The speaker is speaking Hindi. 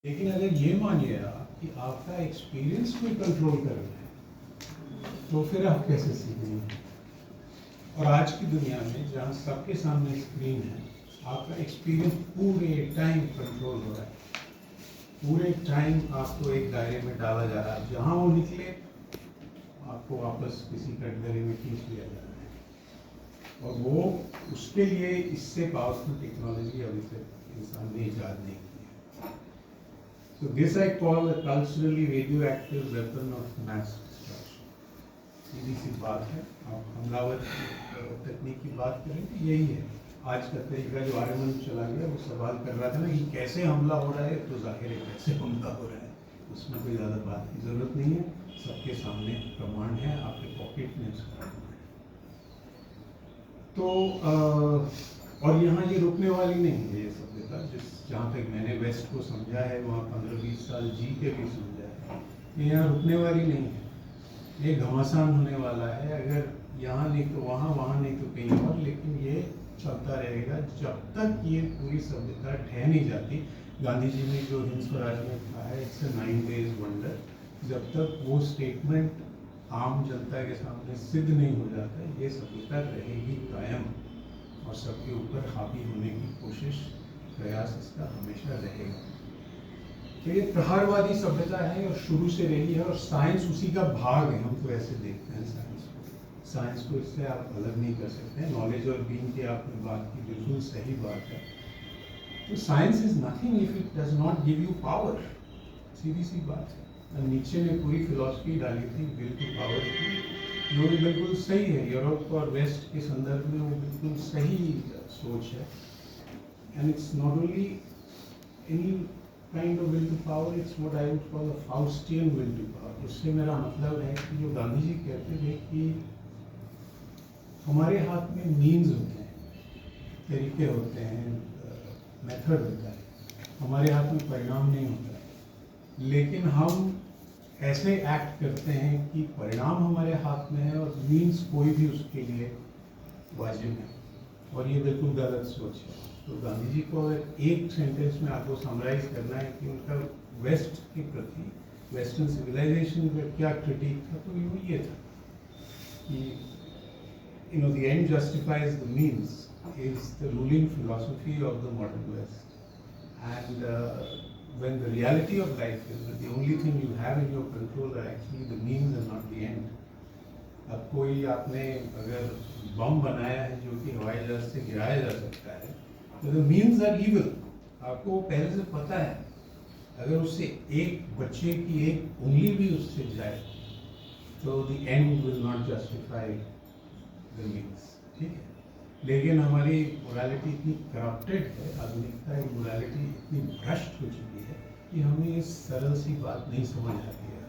लेकिन अगर ये मानिए आप कि आपका एक्सपीरियंस कोई कंट्रोल कर रहा है तो फिर आप कैसे सीखेंगे? और आज की दुनिया में जहाँ सबके सामने स्क्रीन है, आपका एक्सपीरियंस पूरे टाइम कंट्रोल हो रहा है, पूरे टाइम आपको एक दायरे में डाला जा रहा है, जहाँ वो निकले आपको वापस किसी कटघरे में खींच लिया जा रहा है। और वो उसके लिए इससे पावरफुल टेक्नोलॉजी अभी तक इंसान ने ईजाद नहीं की है। So this I call a culturally radioactive weapon of mass destruction. सीधी सी बात है, आप हमलावर तकनीक की बात करें तो यही है। आज का तरीका जो आर्यमन चला गया, वो सवाल कर रहा था ना कि कैसे हमला हो रहा है, तो जाहिर है कैसे हमला हो रहा है, उसमें कोई ज़्यादा बात की ज़रूरत नहीं है। सबके सामने प्रमाण है, आपके पॉकेट में उसका प्रमाण है। तो और यहाँ ये रुकने वाली नहीं है ये सभ्यता। जहाँ तक मैंने वेस्ट को समझा है, वहाँ 15-20 साल जी के भी समझा है, ये यहाँ रुकने वाली नहीं है, ये घमासान होने वाला है। अगर यहाँ नहीं तो वहाँ, वहाँ नहीं तो कहीं और, लेकिन ये चलता रहेगा जब तक ये पूरी सभ्यता ढह नहीं जाती। गांधी जी ने जो हिंद स्वराज में कहा है, इट्स अ 9 days वंडर, जब तक वो स्टेटमेंट आम जनता के सामने सिद्ध नहीं हो जाता, ये सभ्यता रहेगी कायम और सबके ऊपर हावी होने की कोशिश, प्रयास इसका हमेशा रहेगा। तो ये प्रहारवादी सभ्यता है और शुरू से रही है, और साइंस उसी का भाग है। हम तो ऐसे देखते हैं साइंस को इससे आप अलग नहीं कर सकते। नॉलेज और बीइंग की आपने बात की, बिल्कुल सही बात है। तो science is nothing if it does not give you power, सीधी सी बात है। नीचे ने पूरी फिलॉसफी डाली थी विल टू पावर की, जो बिल्कुल सही है। यूरोप और वेस्ट के संदर्भ में वो बिल्कुल सही सोच है। And it's not only any kind of will to power, it's what I would call a Faustian will to power. उससे मेरा मतलब है कि जो गांधी जी कहते थे कि हमारे हाथ में मीन्स होते हैं, तरीके होते हैं, मेथड होता है, हमारे हाथ में परिणाम नहीं होता है। लेकिन हम ऐसे एक्ट करते हैं कि परिणाम हमारे हाथ में है और मीन्स कोई भी उसके लिए वाजिब है, और ये बिल्कुल गलत सोच है। तो गांधी जी को एक सेंटेंस में आपको समराइज करना है कि उनका वेस्ट के प्रति, वेस्टर्न सिविलाइजेशन का क्या क्रिटिक था, तो वो ये था कि the end justifies the means is the ruling philosophy of the modern West. And when the reality of life is that the only thing you have in your control are actually the means and not the end. अब कोई आपने अगर बम बनाया है जो कि हवाई जहाज से गिराया जा सकता है, तो the means are evil, आपको पहले से पता है। अगर उससे एक बच्चे की एक उंगली भी उससे जाए तो the end will not justify the means, ठीक है। लेकिन हमारी मोरालिटी इतनी करप्टेड है, आधुनिकता की मोरालिटी इतनी भ्रष्ट हो चुकी है कि हमें इस सरल सी बात नहीं समझ आती है।